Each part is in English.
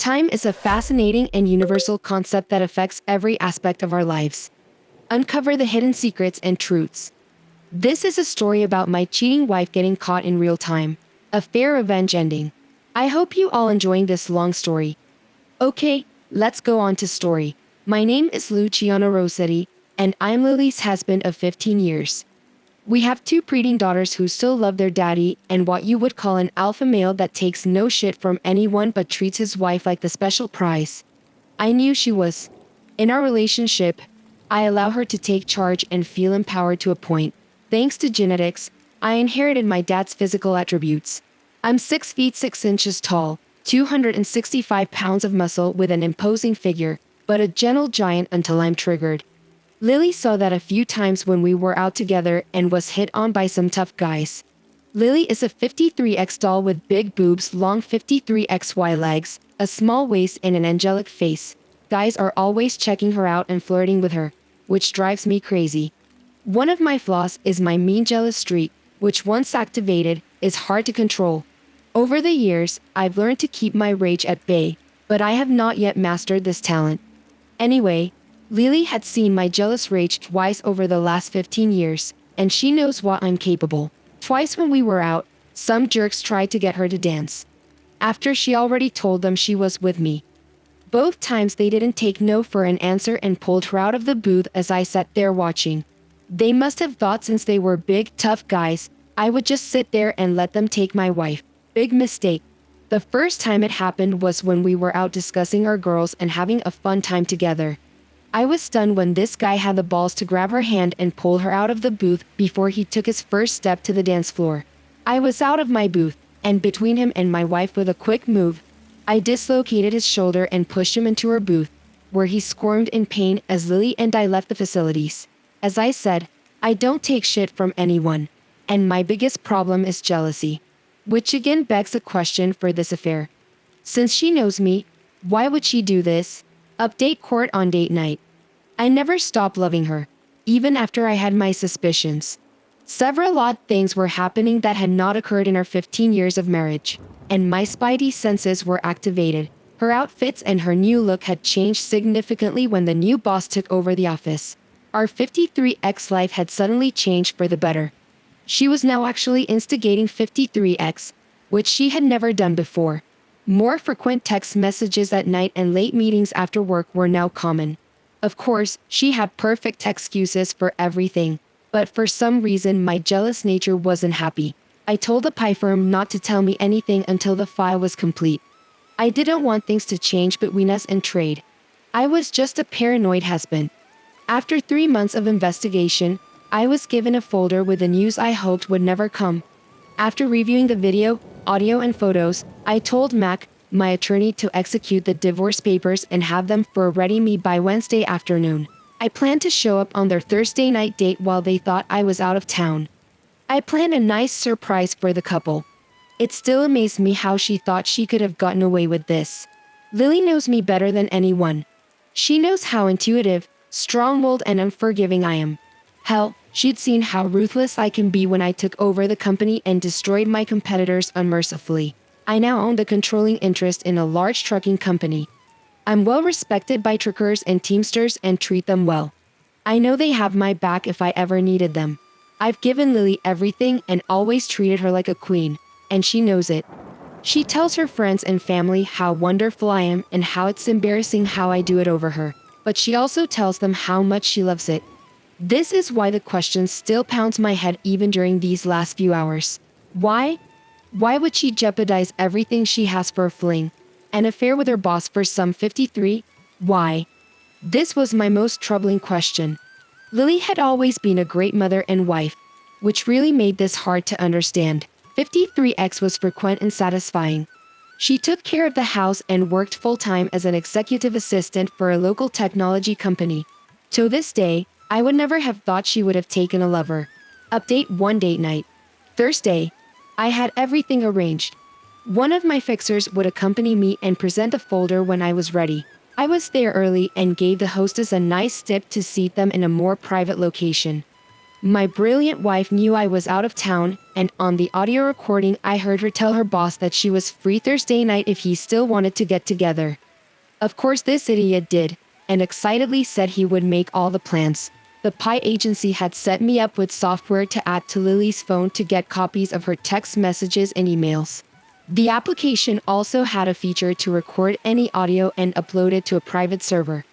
Time is a fascinating and universal concept that affects every aspect of our lives. Uncover the hidden secrets and truths. This is a story about my cheating wife getting caught in real time. A fair revenge ending. I hope you all enjoying this long story. Okay, let's go on to story. My name is Luciano Rossetti, and I'm Lily's husband of 15 years. We have two preteen daughters who still love their daddy and what you would call an alpha male that takes no shit from anyone but treats his wife like the special prize. I knew she was. In our relationship, I allow her to take charge and feel empowered to a point. Thanks to genetics, I inherited my dad's physical attributes. I'm 6 feet 6 inches tall, 265 pounds of muscle with an imposing figure, but a gentle giant until I'm triggered. Lily saw that a few times when we were out together and was hit on by some tough guys. Lily is a 53X doll with big boobs, long 53XY legs, a small waist and an angelic face. Guys are always checking her out and flirting with her, which drives me crazy. One of my flaws is my mean jealous streak, which once activated, is hard to control. Over the years, I've learned to keep my rage at bay, but I have not yet mastered this talent. Anyway, Lily had seen my jealous rage twice over the last 15 years, and she knows what I'm capable. Twice when we were out, some jerks tried to get her to dance. After she already told them she was with me. Both times they didn't take no for an answer and pulled her out of the booth as I sat there watching. They must have thought since they were big, tough guys, I would just sit there and let them take my wife. Big mistake. The first time it happened was when we were out discussing our girls and having a fun time together. I was stunned when this guy had the balls to grab her hand and pull her out of the booth before he took his first step to the dance floor. I was out of my booth, and between him and my wife with a quick move, I dislocated his shoulder and pushed him into her booth, where he squirmed in pain as Lily and I left the facilities. As I said, I don't take shit from anyone, and my biggest problem is jealousy. Which again begs a question for this affair. Since she knows me, why would she do this? Update court on date night. I never stopped loving her, even after I had my suspicions. Several odd things were happening that had not occurred in our 15 years of marriage, and my spidey senses were activated. Her outfits and her new look had changed significantly when the new boss took over the office. Our 53X life had suddenly changed for the better. She was now actually instigating 53X, which she had never done before. More frequent text messages at night and late meetings after work were now common. Of course, she had perfect excuses for everything, but for some reason my jealous nature wasn't happy. I told the pie firm not to tell me anything until the file was complete. I didn't want things to change between us and trade. I was just a paranoid husband. After 3 months of investigation, I was given a folder with the news I hoped would never come. After reviewing the video, audio and photos, I told Mac, my attorney, to execute the divorce papers and have them for ready me by Wednesday afternoon. I planned to show up on their Thursday night date while they thought I was out of town. I planned a nice surprise for the couple. It still amazed me how she thought she could have gotten away with this. Lily knows me better than anyone. She knows how intuitive, strong-willed and unforgiving I am. Hell, she'd seen how ruthless I can be when I took over the company and destroyed my competitors unmercifully. I now own the controlling interest in a large trucking company. I'm well respected by truckers and teamsters and treat them well. I know they have my back if I ever needed them. I've given Lily everything and always treated her like a queen, and she knows it. She tells her friends and family how wonderful I am and how it's embarrassing how I do it over her, but she also tells them how much she loves it. This is why the question still pounds my head even during these last few hours. Why? Why would she jeopardize everything she has for a fling? An affair with her boss for some 53? Why? This was my most troubling question. Lily had always been a great mother and wife, which really made this hard to understand. 53X was frequent and satisfying. She took care of the house and worked full-time as an executive assistant for a local technology company. To this day, I would never have thought she would have taken a lover. Update 1 date night. Thursday. I had everything arranged. One of my fixers would accompany me and present a folder when I was ready. I was there early and gave the hostess a nice tip to seat them in a more private location. My brilliant wife knew I was out of town, and on the audio recording I heard her tell her boss that she was free Thursday night if he still wanted to get together. Of course this idiot did, and excitedly said he would make all the plans. The Pi agency had set me up with software to add to Lily's phone to get copies of her text messages and emails. The application also had a feature to record any audio and upload it to a private server.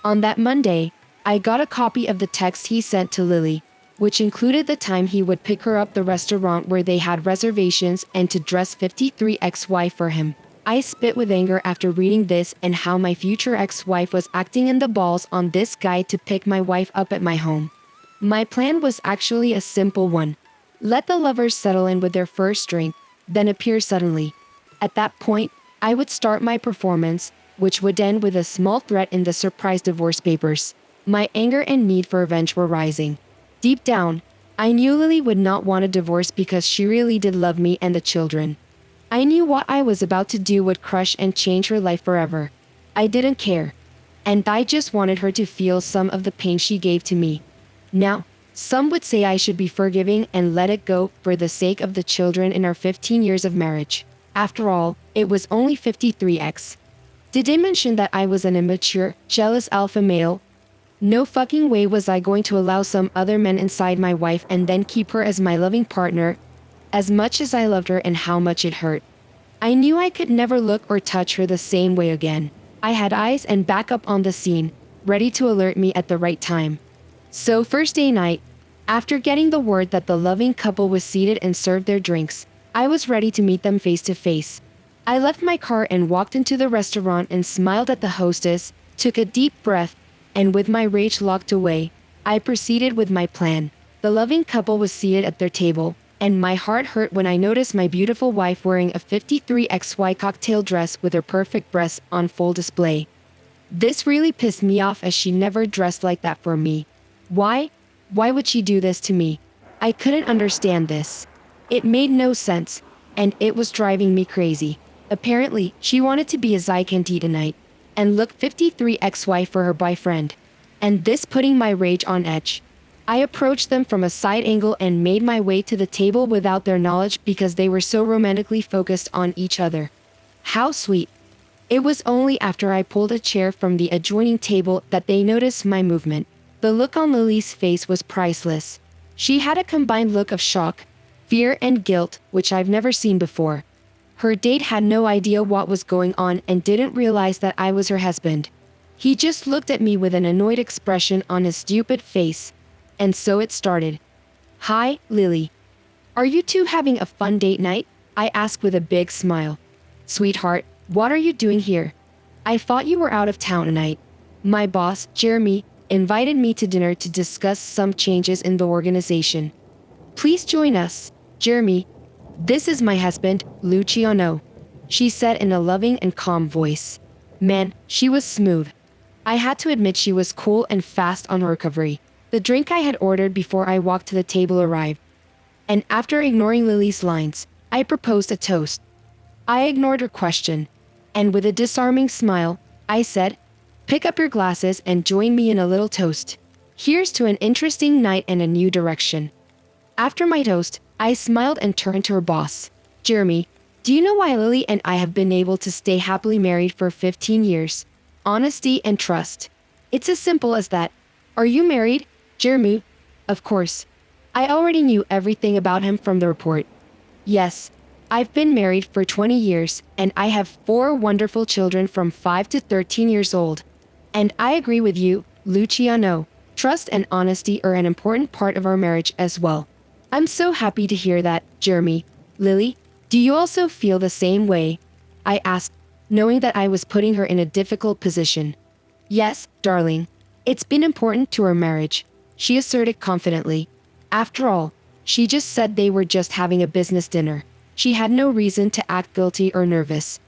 On that Monday, I got a copy of the text he sent to Lily, which included the time he would pick her up the restaurant where they had reservations and to dress 53 ex-wife for him. I spit with anger after reading this and how my future ex-wife was acting in the balls on this guy to pick my wife up at my home. My plan was actually a simple one. Let the lovers settle in with their first drink, then appear suddenly. At that point, I would start my performance, which would end with a small threat in the surprise divorce papers. My anger and need for revenge were rising. Deep down, I knew Lily would not want a divorce because she really did love me and the children. I knew what I was about to do would crush and change her life forever. I didn't care. And I just wanted her to feel some of the pain she gave to me. Now, some would say I should be forgiving and let it go for the sake of the children in our 15 years of marriage. After all, it was only 53x. Did they mention that I was an immature, jealous alpha male? No fucking way was I going to allow some other man inside my wife and then keep her as my loving partner, as much as I loved her and how much it hurt. I knew I could never look or touch her the same way again. I had eyes and backup on the scene, ready to alert me at the right time. So Thursday night, after getting the word that the loving couple was seated and served their drinks, I was ready to meet them face to face. I left my car and walked into the restaurant and smiled at the hostess, took a deep breath, and with my rage locked away, I proceeded with my plan. The loving couple was seated at their table, and my heart hurt when I noticed my beautiful wife wearing a 53XY cocktail dress with her perfect breasts on full display. This really pissed me off as she never dressed like that for me. Why? Why would she do this to me? I couldn't understand this. It made no sense, and it was driving me crazy. Apparently, she wanted to be a Zykanti tonight, and look 53XY for her boyfriend. And this putting my rage on edge. I approached them from a side angle and made my way to the table without their knowledge because they were so romantically focused on each other. How sweet. It was only after I pulled a chair from the adjoining table that they noticed my movement. The look on Lily's face was priceless. She had a combined look of shock, fear and guilt, which I've never seen before. Her date had no idea what was going on and didn't realize that I was her husband. He just looked at me with an annoyed expression on his stupid face. And so it started. "Hi, Lily. Are you two having a fun date night?" I asked with a big smile. "Sweetheart, what are you doing here? I thought you were out of town tonight. My boss, Jeremy, invited me to dinner to discuss some changes in the organization. Please join us, Jeremy. This is my husband, Luciano," she said in a loving and calm voice. Man, she was smooth. I had to admit she was cool and fast on her recovery. The drink I had ordered before I walked to the table arrived. And after ignoring Lily's lines, I proposed a toast. I ignored her question, and with a disarming smile, I said, "Pick up your glasses and join me in a little toast. Here's to an interesting night and a new direction." After my toast, I smiled and turned to her boss. "Jeremy, do you know why Lily and I have been able to stay happily married for 15 years? Honesty and trust. It's as simple as that. Are you married, Jeremy?" Of course. I already knew everything about him from the report. "Yes, I've been married for 20 years, and I have 4 wonderful children from 5 to 13 years old. And I agree with you, Luciano. Trust and honesty are an important part of our marriage as well." "I'm so happy to hear that, Jeremy. Lily, do you also feel the same way?" I asked, knowing that I was putting her in a difficult position. "Yes, darling. It's been important to our marriage," she asserted confidently. After all, she just said they were just having a business dinner. She had no reason to act guilty or nervous.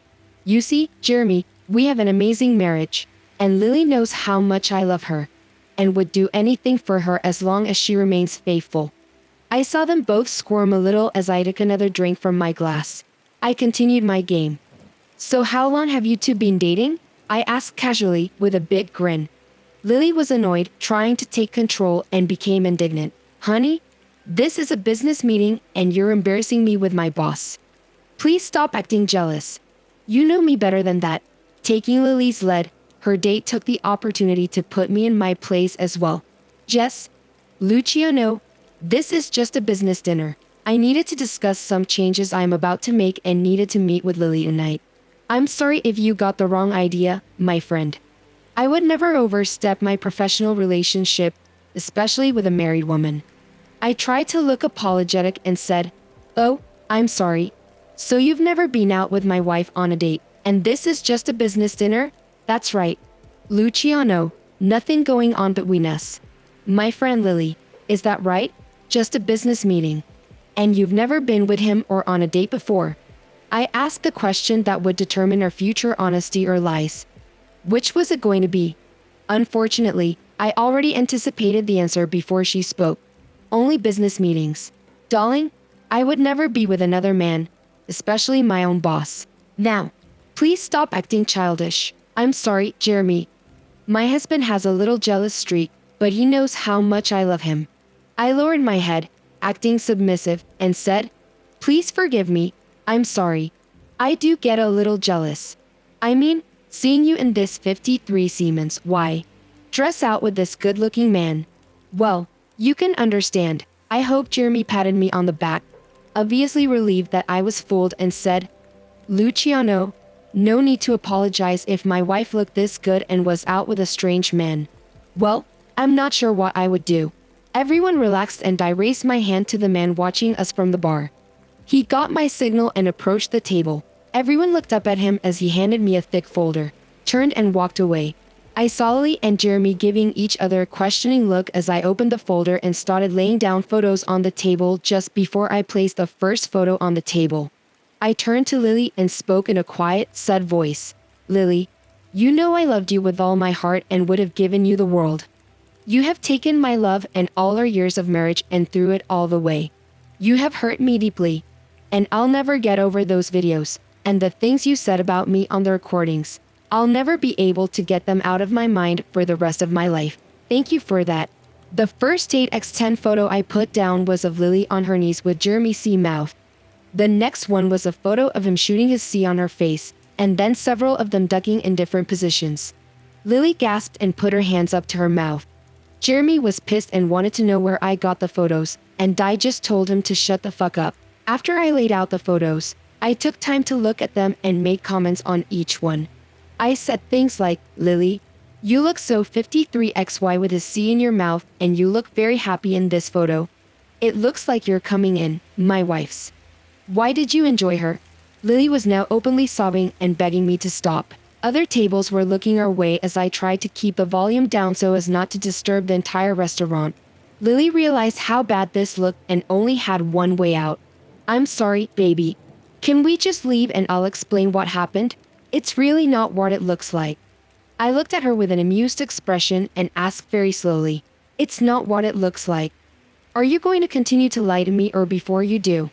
"You see, Jeremy, we have an amazing marriage, and Lily knows how much I love her, and would do anything for her as long as she remains faithful." I saw them both squirm a little as I took another drink from my glass. I continued my game. "So how long have you two been dating?" I asked casually with a big grin. Lily was annoyed, trying to take control, and became indignant. Honey, this is a business meeting and you're embarrassing me with my boss. Please stop acting jealous. You know me better than that. Taking Lily's lead, her date took the opportunity to put me in my place as well. Jess, Luciano, this is just a business dinner. I needed to discuss some changes I'm about to make and needed to meet with Lily tonight. I'm sorry if you got the wrong idea, my friend. I would never overstep my professional relationship, especially with a married woman. I tried to look apologetic and said, "Oh, I'm sorry. So you've never been out with my wife on a date, and this is just a business dinner?" "That's right. Luciano, nothing going on between us. My friend Lily, is that right? Just a business meeting. And you've never been with him or on a date before?" I asked the question that would determine our future honesty or lies. Which was it going to be? Unfortunately, I already anticipated the answer before she spoke. Only business meetings. Darling, I would never be with another man, especially my own boss. Now, please stop acting childish. I'm sorry, Jeremy. My husband has a little jealous streak, but he knows how much I love him. I lowered my head, acting submissive, and said, "Please forgive me. I'm sorry. I do get a little jealous. I mean, seeing you in this 53 Siemens, why? Dress out with this good-looking man. Well, you can understand." I hope Jeremy patted me on the back, obviously relieved that I was fooled, and said, "Luciano, no need to apologize if my wife looked this good and was out with a strange man. Well, I'm not sure what I would do." Everyone relaxed and I raised my hand to the man watching us from the bar. He got my signal and approached the table. Everyone looked up at him as he handed me a thick folder, turned and walked away. I saw Lily and Jeremy giving each other a questioning look as I opened the folder and started laying down photos on the table just before I placed the first photo on the table. I turned to Lily and spoke in a quiet, sad voice. "Lily, you know I loved you with all my heart and would have given you the world. You have taken my love and all our years of marriage and threw it all away. You have hurt me deeply. And I'll never get over those videos, and the things you said about me on the recordings. I'll never be able to get them out of my mind for the rest of my life. Thank you for that." The first 8x10 photo I put down was of Lily on her knees with Jeremy C. mouth. The next one was a photo of him shooting his C on her face, and then several of them ducking in different positions. Lily gasped and put her hands up to her mouth. Jeremy was pissed and wanted to know where I got the photos, and I just told him to shut the fuck up. After I laid out the photos, I took time to look at them and made comments on each one. I said things like, "Lily, you look so 53XY with a C in your mouth, and you look very happy in this photo. It looks like you're coming in, my wife's. Why did you enjoy her?" Lily was now openly sobbing and begging me to stop. Other tables were looking our way as I tried to keep the volume down so as not to disturb the entire restaurant. Lily realized how bad this looked and only had one way out. "I'm sorry, baby. Can we just leave and I'll explain what happened? It's really not what it looks like." I looked at her with an amused expression and asked very slowly, "It's not what it looks like. Are you going to continue to lie to me, or before you do?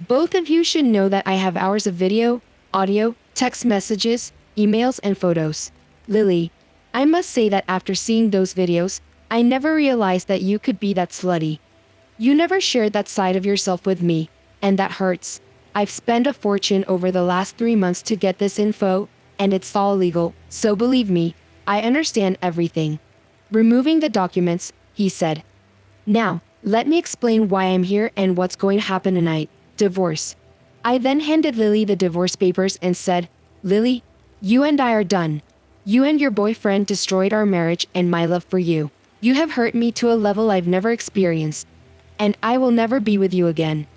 Both of you should know that I have hours of video, audio, text messages, emails, and photos." "Lily, I must say that after seeing those videos, I never realized that you could be that slutty. You never shared that side of yourself with me, and that hurts. I've spent a fortune over the last 3 months to get this info, and it's all legal, so believe me, I understand everything." Removing the documents, he said, "Now, let me explain why I'm here and what's going to happen tonight. Divorce." I then handed Lily the divorce papers and said, "Lily, you and I are done. You and your boyfriend destroyed our marriage and my love for you. You have hurt me to a level I've never experienced, and I will never be with you again.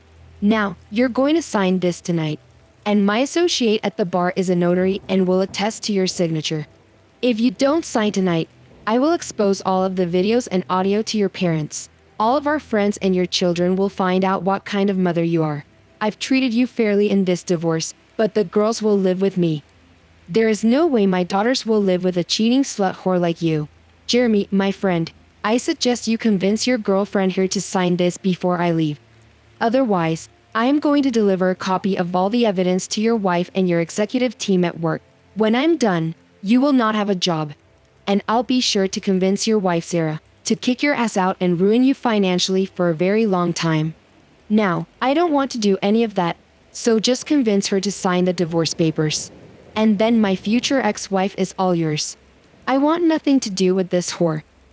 Now, you're going to sign this tonight. And my associate at the bar is a notary and will attest to your signature. If you don't sign tonight, I will expose all of the videos and audio to your parents. All of our friends and your children will find out what kind of mother you are. I've treated you fairly in this divorce, but the girls will live with me. There is no way my daughters will live with a cheating slut whore like you. Jeremy, my friend, I suggest you convince your girlfriend here to sign this before I leave. Otherwise, I am going to deliver a copy of all the evidence to your wife and your executive team at work. When I'm done, you will not have a job. And I'll be sure to convince your wife, Sarah. to kick your ass out and ruin you financially for a very long time. Now, I don't want to do any of that, so just convince her to sign the divorce papers. And then my future ex-wife is all yours. I want nothing to do with this whore.